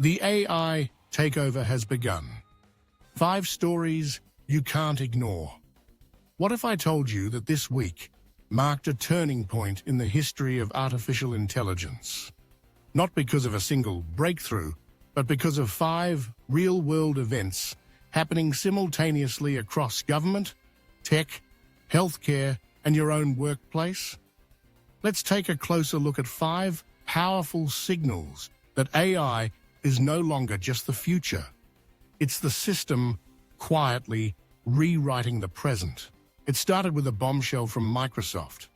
The AI takeover has begun. 5 stories you can't ignore. What if I told you that this week marked a turning point in the history of artificial intelligence? Not because of a single breakthrough, but because of 5 real-world events happening simultaneously across government, tech, healthcare, and your own workplace. Let's take a closer look at 5 powerful signals that AI is no longer just the future. It's the system quietly rewriting the present. It started with a bombshell from Microsoft.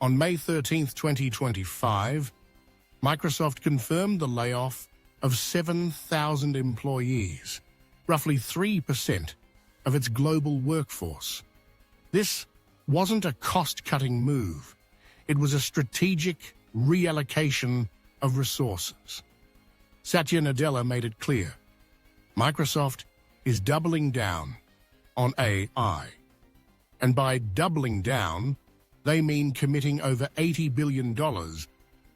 On May 13, 2025, Microsoft confirmed the layoff of 7,000 employees, roughly 3% of its global workforce. This wasn't a cost-cutting move. It was a strategic reallocation of resources. Satya Nadella made it clear. Microsoft is doubling down on AI. And by doubling down, they mean committing over $80 billion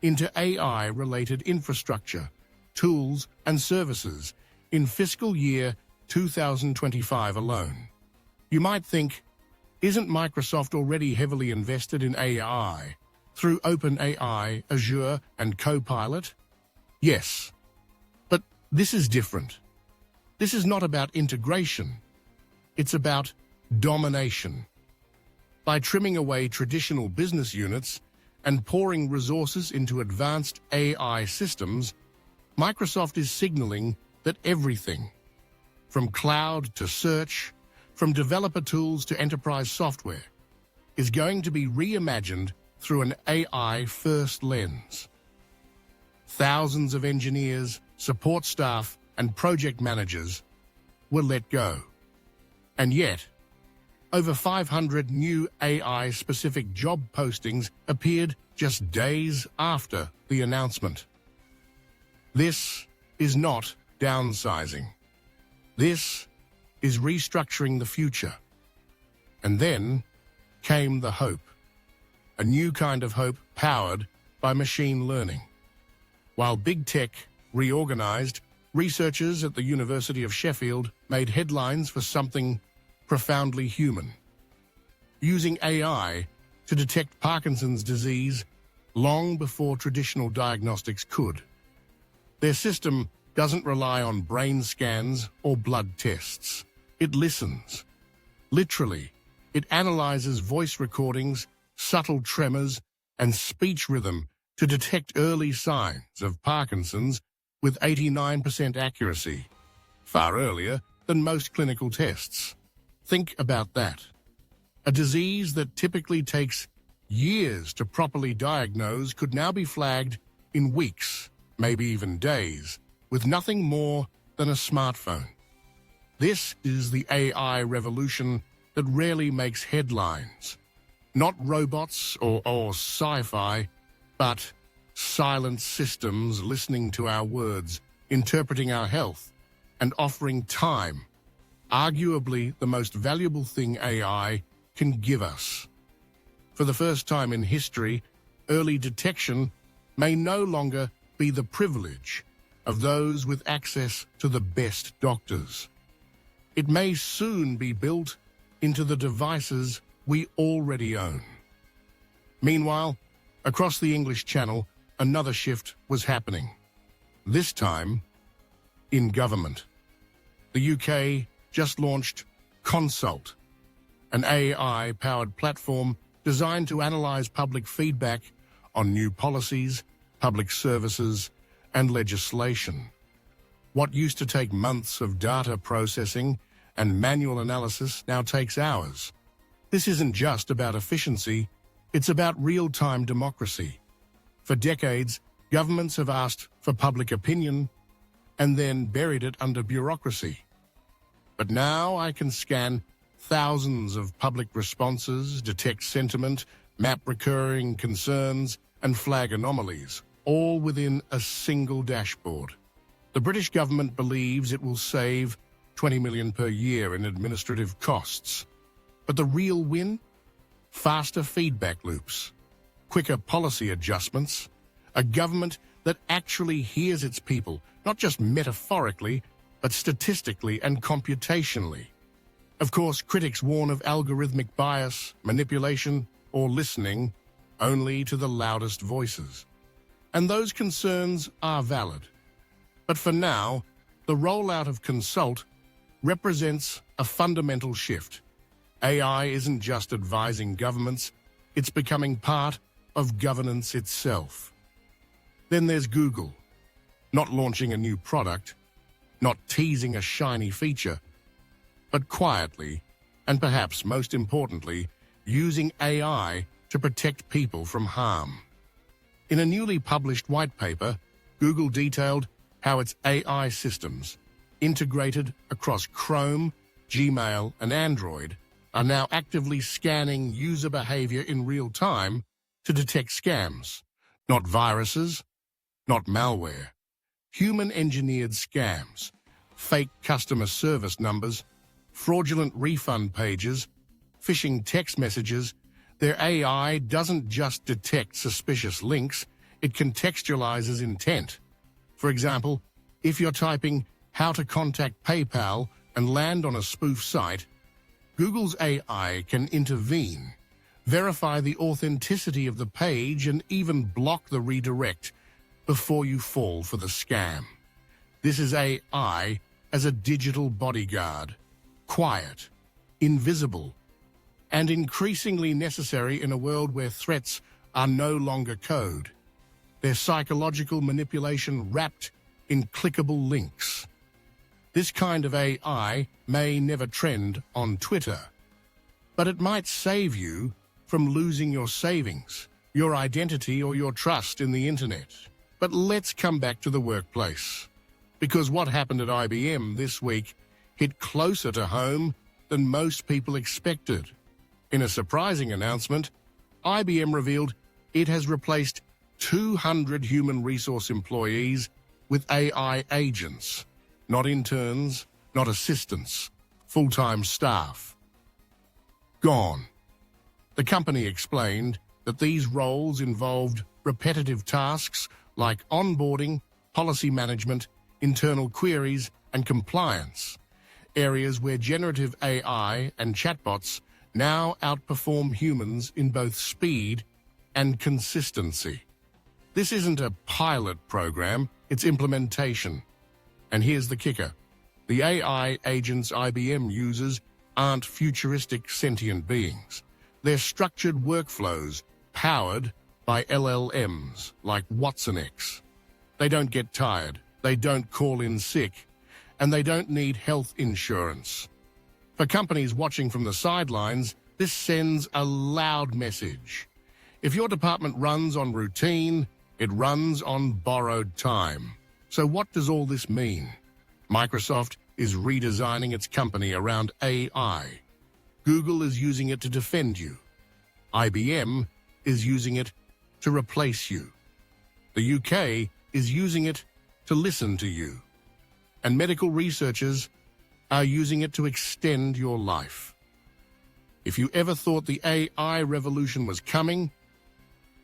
into AI-related infrastructure, tools, and services in fiscal year 2025 alone. You might think, isn't Microsoft already heavily invested in AI through OpenAI, Azure, and Copilot? Yes, but this is different. This is not about integration. It's about domination. By trimming away traditional business units and pouring resources into advanced AI systems, Microsoft is signaling that everything, from cloud to search, from developer tools to enterprise software, is going to be reimagined through an AI-first lens. Thousands of engineers, support staff, and project managers were let go. And yet, over 500 new AI-specific job postings appeared just days after the announcement. This is not downsizing. This is restructuring the future. And then came the hope. A new kind of hope powered by machine learning. While big tech reorganized, researchers at the University of Sheffield made headlines for something profoundly human. Using AI to detect Parkinson's disease long before traditional diagnostics could. Their system doesn't rely on brain scans or blood tests. It listens. Literally, it analyzes voice recordings, subtle tremors, and speech rhythm to detect early signs of Parkinson's with 89% accuracy, far earlier than most clinical tests. Think about that. A disease that typically takes years to properly diagnose could now be flagged in weeks, maybe even days, with nothing more than a smartphone. This is the AI revolution that rarely makes headlines. Not robots or sci-fi, but silent systems listening to our words, interpreting our health, and offering time, arguably the most valuable thing AI can give us. For the first time in history, early detection may no longer be the privilege of those with access to the best doctors. It may soon be built into the devices we already own. Meanwhile, across the English Channel, another shift was happening. This time, in government. The UK just launched Consult, an AI-powered platform designed to analyze public feedback on new policies, public services, and legislation. What used to take months of data processing and manual analysis now takes hours. This isn't just about efficiency, it's about real-time democracy. For decades, governments have asked for public opinion and then buried it under bureaucracy. But now I can scan thousands of public responses, detect sentiment, map recurring concerns, and flag anomalies, all within a single dashboard. The British government believes it will save $20 million per year in administrative costs. But the real win? Faster feedback loops, quicker policy adjustments, a government that actually hears its people not just metaphorically, but statistically and computationally. Of course, critics warn of algorithmic bias, manipulation, or listening only to the loudest voices. And those concerns are valid. But for now, the rollout of Consult represents a fundamental shift. AI isn't just advising governments, it's becoming part of governance itself. Then there's Google, not launching a new product, not teasing a shiny feature, but quietly, and perhaps most importantly, using AI to protect people from harm. In a newly published white paper, Google detailed how its AI systems, integrated across Chrome, Gmail, and Android, are now actively scanning user behavior in real time to detect scams, not viruses, not malware, human-engineered scams, fake customer service numbers, fraudulent refund pages, phishing text messages. Their AI doesn't just detect suspicious links, it contextualizes intent. For example, if you're typing how to contact PayPal and land on a spoof site, Google's AI can intervene, verify the authenticity of the page, and even block the redirect before you fall for the scam. This is AI as a digital bodyguard, quiet, invisible, and increasingly necessary in a world where threats are no longer code. They're psychological manipulation wrapped in clickable links. This kind of AI may never trend on Twitter, but it might save you from losing your savings, your identity, or your trust in the internet. But let's come back to the workplace, because what happened at IBM this week hit closer to home than most people expected. In a surprising announcement, IBM revealed it has replaced 200 human resource employees with AI agents, not interns, not assistants, full-time staff. Gone. The company explained that these roles involved repetitive tasks like onboarding, policy management, internal queries, and compliance, areas where generative AI and chatbots now outperform humans in both speed and consistency. This isn't a pilot program, it's implementation. And here's the kicker. The AI agents IBM uses aren't futuristic sentient beings. They're structured workflows powered by LLMs like watsonx. They don't get tired, they don't call in sick, and they don't need health insurance. For companies watching from the sidelines, this sends a loud message. If your department runs on routine, it runs on borrowed time. So what does all this mean? Microsoft is redesigning its company around AI. Google is using it to defend you. IBM is using it to replace you. The UK is using it to listen to you. And medical researchers are using it to extend your life. If you ever thought the AI revolution was coming,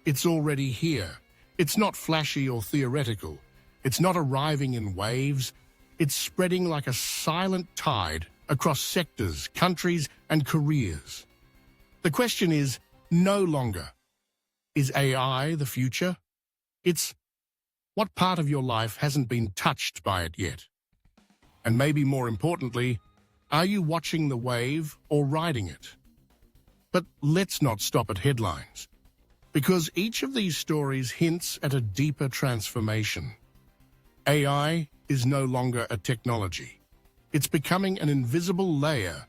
it's already here. It's not flashy or theoretical. It's not arriving in waves. It's spreading like a silent tide across sectors, countries, and careers. The question is no longer, is AI the future? It's, what part of your life hasn't been touched by it yet? And maybe more importantly, are you watching the wave or riding it? But let's not stop at headlines, because each of these stories hints at a deeper transformation. AI is no longer a technology. It's becoming an invisible layer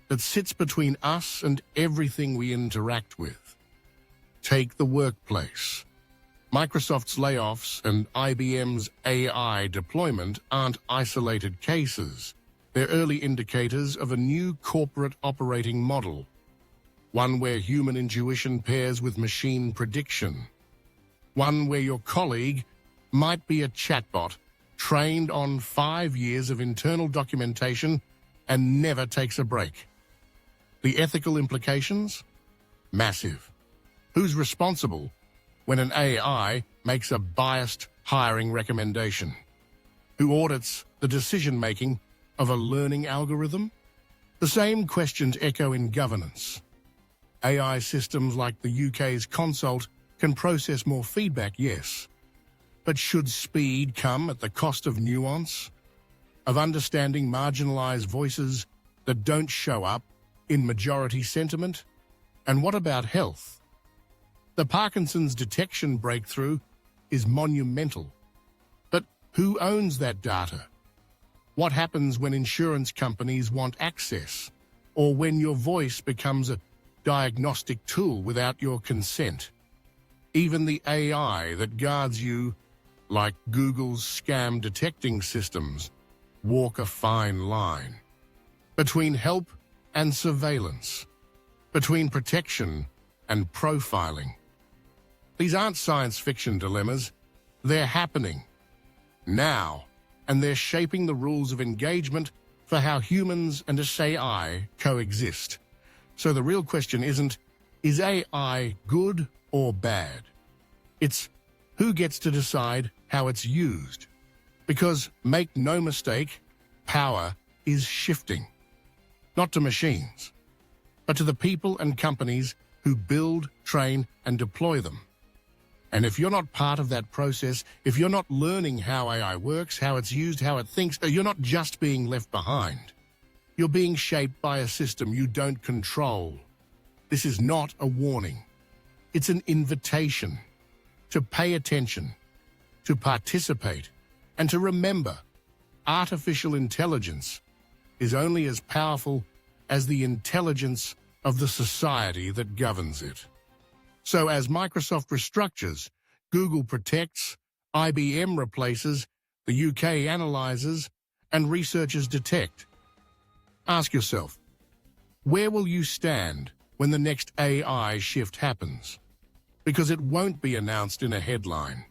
that sits between us and everything we interact with. Take the workplace. Microsoft's layoffs and IBM's AI deployment aren't isolated cases. They're early indicators of a new corporate operating model, one where human intuition pairs with machine prediction, one where your colleague might be a chatbot trained on 5 years of internal documentation and never takes a break. The ethical implications? Massive. Who's responsible when an AI makes a biased hiring recommendation? Who audits the decision-making of a learning algorithm? The same questions echo in governance. AI systems like the UK's Consult can process more feedback, yes. But should speed come at the cost of nuance? Of understanding marginalised voices that don't show up in majority sentiment? And what about health? The Parkinson's detection breakthrough is monumental. But who owns that data? What happens when insurance companies want access? Or when your voice becomes a diagnostic tool without your consent? Even the AI that guards you, like Google's scam detecting systems, walk a fine line between help and surveillance, between protection and profiling. These aren't science fiction dilemmas. They're happening now, and they're shaping the rules of engagement for how humans and AI coexist. So the real question isn't, is AI good or bad? It's who gets to decide how it's used. Because, make no mistake, power is shifting. Not to machines, but to the people and companies who build, train, and deploy them. And if you're not part of that process, if you're not learning how AI works, how it's used, how it thinks, you're not just being left behind. You're being shaped by a system you don't control. This is not a warning. It's an invitation to pay attention, to participate, and to remember, artificial intelligence is only as powerful as the intelligence of the society that governs it. So as Microsoft restructures, Google protects, IBM replaces, the UK analyzes, and researchers detect, ask yourself, where will you stand when the next AI shift happens? Because it won't be announced in a headline.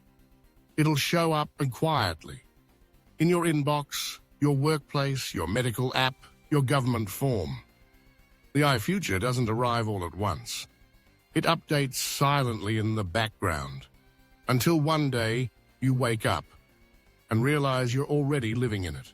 It'll show up quietly, in your inbox, your workplace, your medical app, your government form. The AI future doesn't arrive all at once. It updates silently in the background, until one day you wake up and realize you're already living in it.